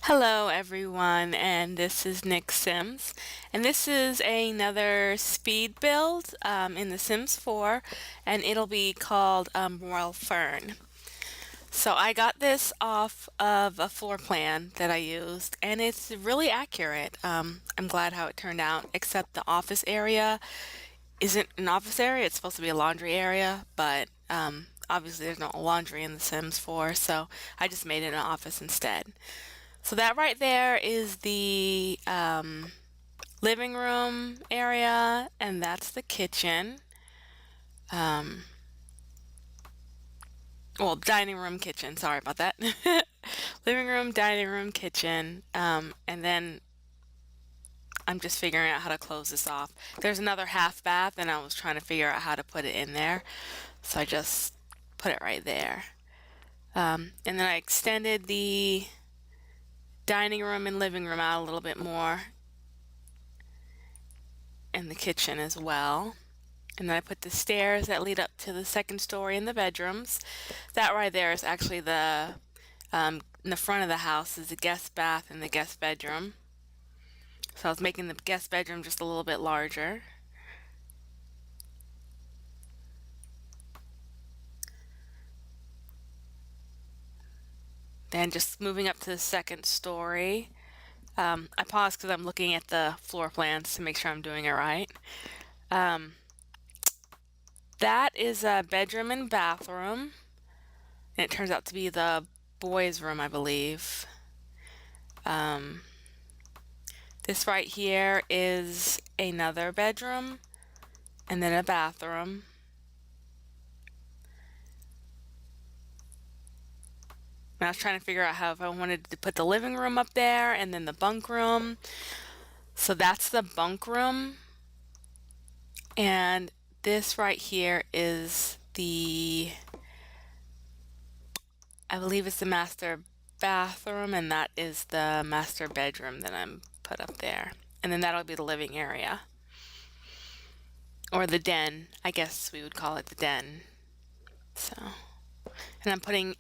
Hello everyone, and this is Nick Sims, and this is another speed build in The Sims 4, and it'll be called Royal Fern. So I got this off of a floor plan that I used, and it's really accurate. I'm glad how it turned out, except the office area isn't an office area, it's supposed to be a laundry area, but obviously there's no laundry in The Sims 4, so I just made it an office instead. So that right there is the living room area, and that's the kitchen. Um, well, dining room, kitchen. Sorry about that. Living room, dining room, kitchen, and then I'm just figuring out how to close this off. There's another half bath, and I was trying to figure out how to put it in there, so I just put it right there. And then I extended the dining room and living room out a little bit more, and the kitchen as well. And then I put the stairs that lead up to the second story in the bedrooms. That right there is actually in the front of the house is the guest bath and the guest bedroom. So I was making the guest bedroom just a little bit larger. Then just moving up to the second story. I paused because I'm looking at the floor plans to make sure I'm doing it right. Um, that is a bedroom and bathroom. And it turns out to be the boys' room, I believe. Um, this right here is another bedroom and then a bathroom. And I was trying to figure out how if I wanted to put the living room up there and then the bunk room. So that's the bunk room. And this right here is I believe it's the master bathroom, and that is the master bedroom that I'm put up there. And then that'll be the living area. Or the den, I guess we would call it the den. So, and I'm putting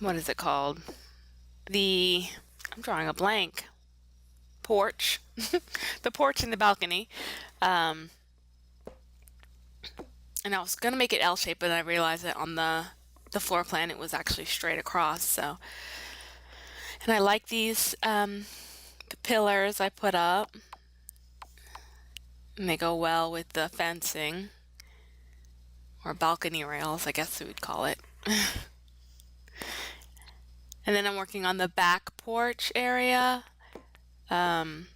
what is it called? I'm drawing a blank. Porch. The porch and the balcony. Um, and I was gonna make it L-shaped, but I realized that on the floor plan it was actually straight across. So, and I like these the pillars I put up, and they go well with the fencing or balcony rails, I guess we would call it. And then I'm working on the back porch area, and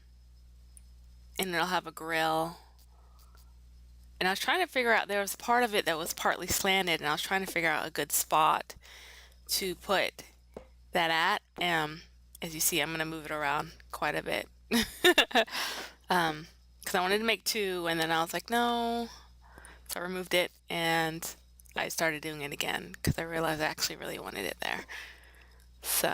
it'll have a grill. And I was trying to figure out, there was part of it that was partly slanted, and I was trying to figure out a good spot to put that at. As you see, I'm going to move it around quite a bit. Because I wanted to make two, and then I was like, no. So I removed it, and I started doing it again because I realized I actually really wanted it there. So,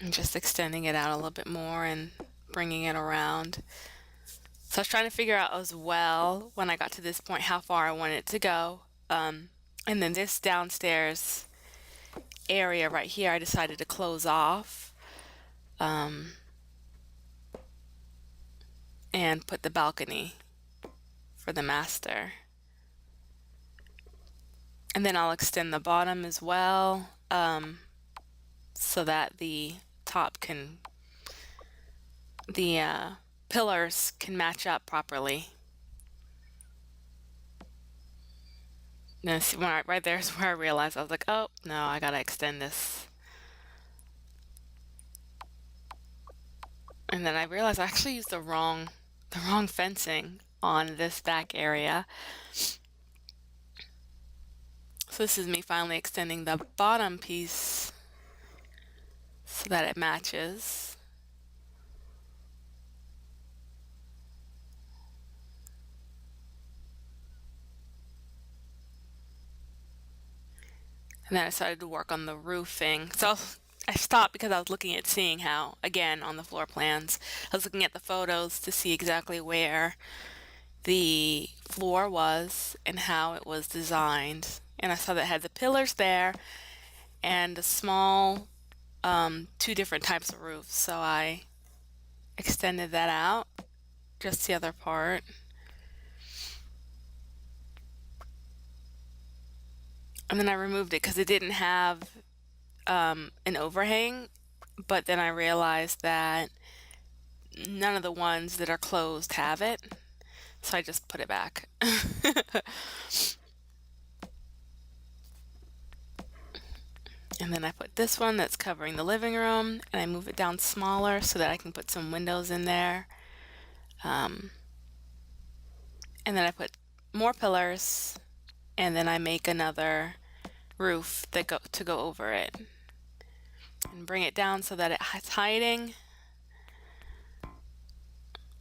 I'm just extending it out a little bit more and bringing it around. So I was trying to figure out as well when I got to this point how far I wanted it to go. And then this downstairs area right here, I decided to close off and put the balcony for the master. And then I'll extend the bottom as well, so that the top can, the pillars can match up properly. Now, see, right there is where I realized I was like, oh no, I gotta extend this. And then I realized I actually used the wrong fencing on this back area. So this is me finally extending the bottom piece so that it matches. And then I started to work on the roofing. So I stopped because I was looking at seeing how, again, on the floor plans, I was looking at the photos to see exactly where the floor was and how it was designed. And I saw that it had the pillars there and a small, two different types of roofs. So I extended that out, just the other part. And then I removed it because it didn't have an overhang. But then I realized that none of the ones that are closed have it. So I just put it back. And then I put this one that's covering the living room, and I move it down smaller so that I can put some windows in there. Um, and then I put more pillars, and then I make another roof that go over it, and bring it down so that it's hiding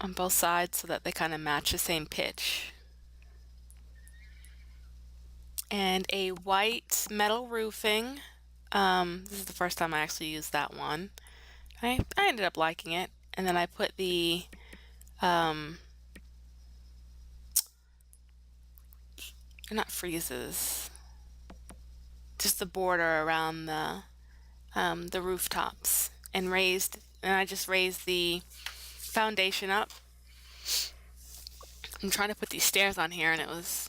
on both sides so that they kind of match the same pitch. And a white metal roofing. This is the first time I actually used that one. I ended up liking it. And then I put the not freezes, just the border around the rooftops, and I just raised the foundation up. I'm trying to put these stairs on here, and it's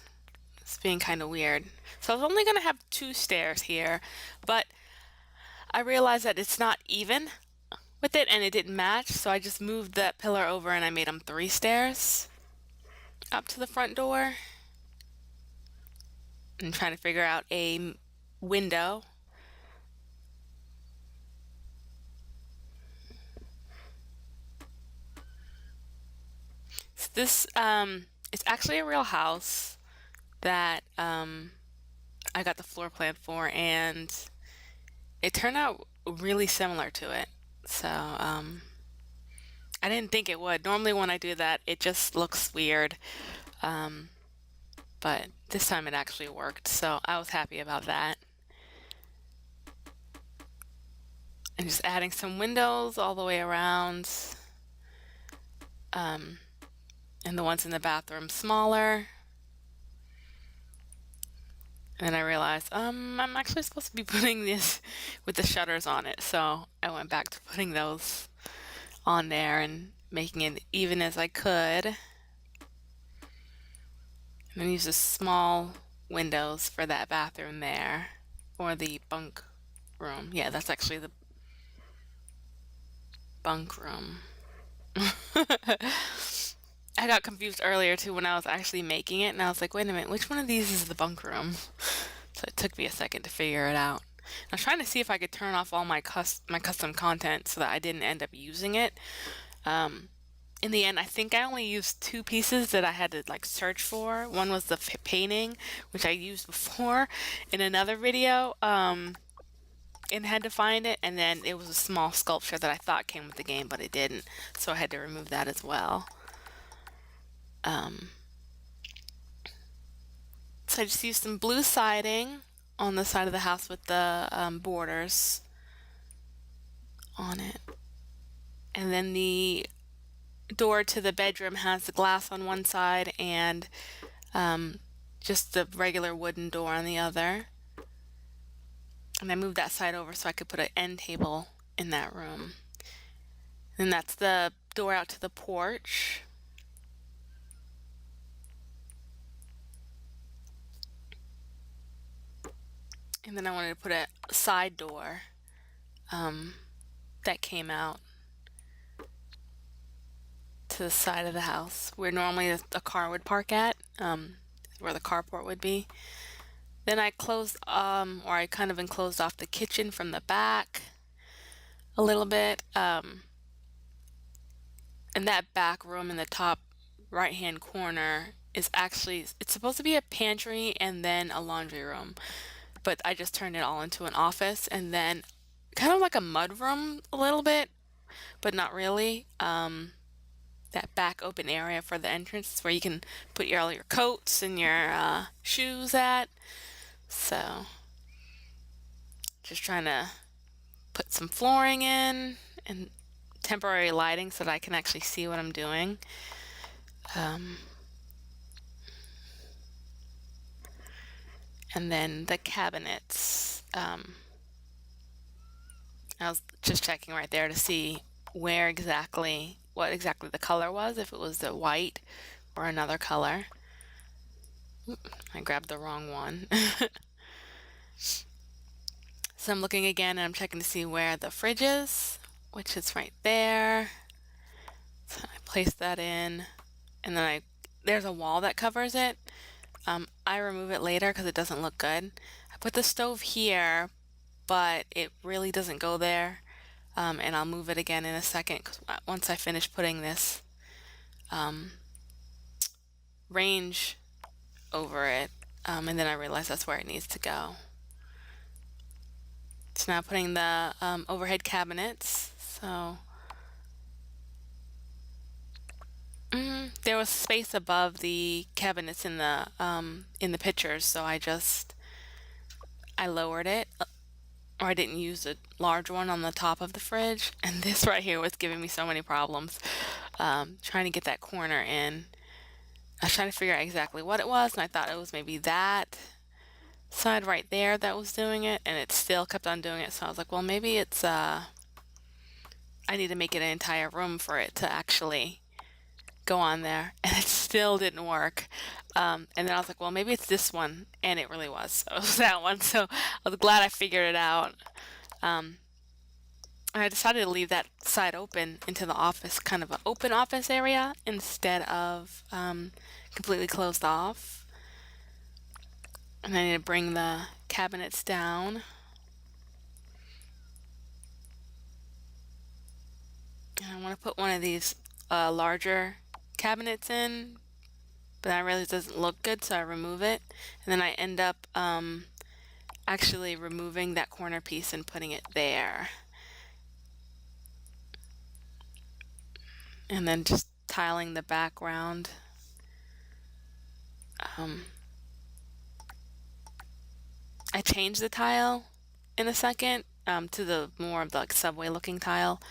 being kind of weird. So I was only gonna have two stairs here, but I realized that it's not even with it, and it didn't match. So I just moved that pillar over, and I made them three stairs up to the front door. I'm trying to figure out a window. So this it's actually a real house that I got the floor plan for, and it turned out really similar to it. So I didn't think it would. Normally when I do that, it just looks weird. Um, but this time it actually worked, so I was happy about that. And just adding some windows all the way around. Um, and the ones in the bathroom smaller. And then I realized, I'm actually supposed to be putting this with the shutters on it. So I went back to putting those on there and making it even as I could. And then use the small windows for that bathroom there, or the bunk room. Yeah, that's actually the bunk room. I got confused earlier too when I was actually making it, and I was like, wait a minute, which one of these is the bunk room? So it took me a second to figure it out. I was trying to see if I could turn off all my custom content so that I didn't end up using it. In the end, I think I only used two pieces that I had to like search for. One was the painting, which I used before in another video, and had to find it. And then it was a small sculpture that I thought came with the game, but it didn't. So I had to remove that as well. So I just used some blue siding on the side of the house with the borders on it. And then the door to the bedroom has the glass on one side and just the regular wooden door on the other. And I moved that side over so I could put an end table in that room. And that's the door out to the porch. And then I wanted to put a side door that came out to the side of the house where normally a car would park at, where the carport would be. Then I closed, or I kind of enclosed off the kitchen from the back a little bit. And that back room in the top right hand corner is actually, it's supposed to be a pantry and then a laundry room. But I just turned it all into an office, and then kind of like a mud room a little bit, but not really. That back open area for the entrance where you can put all your coats and your shoes at. So just trying to put some flooring in and temporary lighting so that I can actually see what I'm doing. Um, and then the cabinets. I was just checking right there to see what exactly the color was, if it was the white or another color. I grabbed the wrong one. So I'm looking again and I'm checking to see where the fridge is, which is right there. So I place that in, and then there's a wall that covers it. I remove it later because it doesn't look good. I put the stove here, but it really doesn't go there. And I'll move it again in a second 'cause once I finish putting this range over it, and then I realize that's where it needs to go. So now putting the overhead cabinets. So there was space above the cabinets in the pictures, so I lowered it, or I didn't use a large one on the top of the fridge. And this right here was giving me so many problems, trying to get that corner in. I was trying to figure out exactly what it was, and I thought it was maybe that side right there that was doing it, and it still kept on doing it. So I was like, well, maybe it's I need to make it an entire room for it to actually go on there, and it still didn't work. And then I was like, well, maybe it's this one, and it really was. So it was that one. So I was glad I figured it out. And I decided to leave that side open into the office, kind of an open office area instead of completely closed off. And I need to bring the cabinets down. And I want to put one of these larger cabinets in, but I realize it doesn't look good, so I remove it. And then I end up actually removing that corner piece and putting it there. And then just tiling the background. I changed the tile in a second to the more of the like subway looking tile.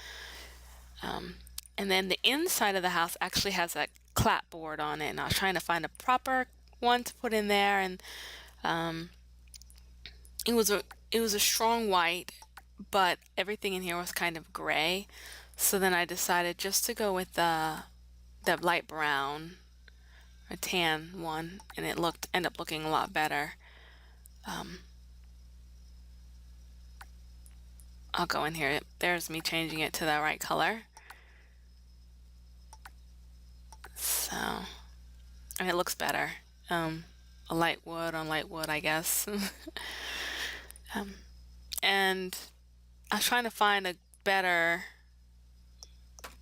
And then the inside of the house actually has a clapboard on it, and I was trying to find a proper one to put in there, and it was a strong white, but everything in here was kind of gray. So then I decided just to go with the light brown, a tan one, and it ended up looking a lot better. I'll go in here. There's me changing it to the right color. So, and it looks better. A light wood on light wood, I guess. And I was trying to find a better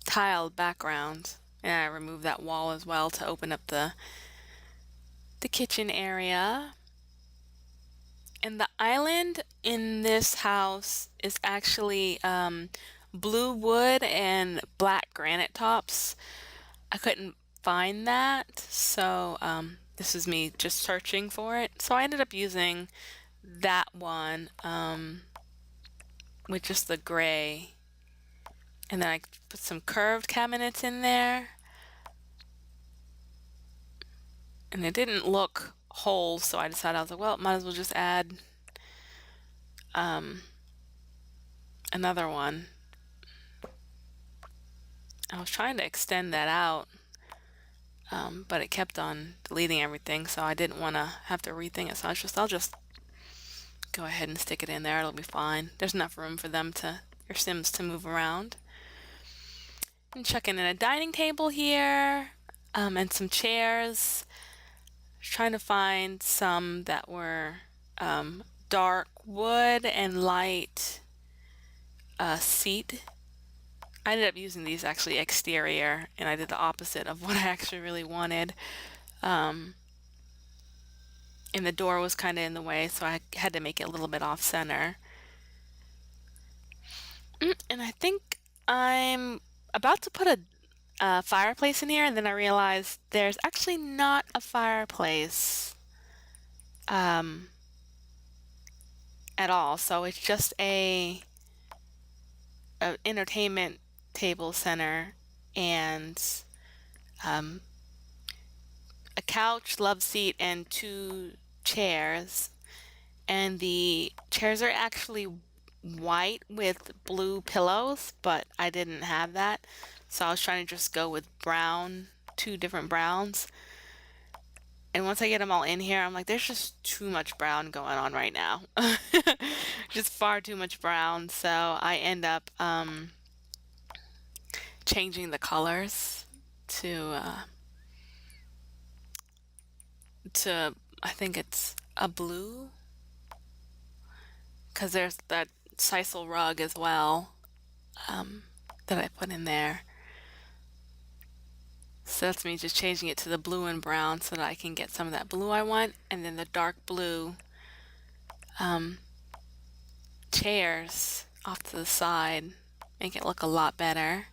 tiled background, and I removed that wall as well to open up the kitchen area. And the island in this house is actually blue wood and black granite tops. I couldn't find that, so this is me just searching for it. So I ended up using that one with just the gray, and then I put some curved cabinets in there, and it didn't look whole, so I decided, I was like, well, might as well just add another one. I was trying to extend that out, but it kept on deleting everything, so I didn't want to have to rethink it. So I'll just go ahead and stick it in there. It'll be fine. There's enough room for your Sims to move around. And chucking in a dining table here, and some chairs. Trying to find some that were dark wood and light seat. I ended up using these actually exterior, and I did the opposite of what I actually really wanted. And the door was kind of in the way, so I had to make it a little bit off center. And I think I'm about to put a fireplace in here, and then I realized there's actually not a fireplace at all. So it's just a an entertainment table center and um, a couch, love seat, and two chairs. And the chairs are actually white with blue pillows, but I didn't have that. So I was trying to just go with brown, two different browns. And once I get them all in here, I'm like, there's just too much brown going on right now. Just far too much brown. So I end up changing the colors to to I think it's a blue because there's that sisal rug as well that I put in there. So that's me just changing it to the blue and brown so that I can get some of that blue I want, and then the dark blue chairs off to the side make it look a lot better.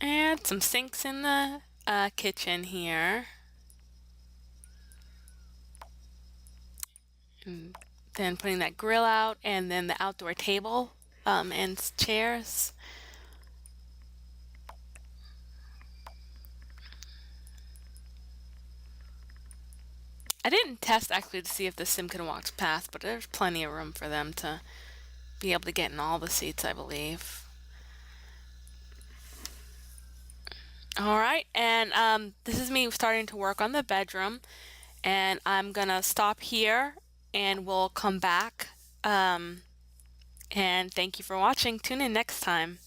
And some sinks in the kitchen here. And then putting that grill out, and then the outdoor table and chairs. I didn't test actually to see if the sim can walk past, but there's plenty of room for them to be able to get in all the seats, I believe. All right, and this is me starting to work on the bedroom, and I'm gonna stop here, and we'll come back. And thank you for watching. Tune in next time.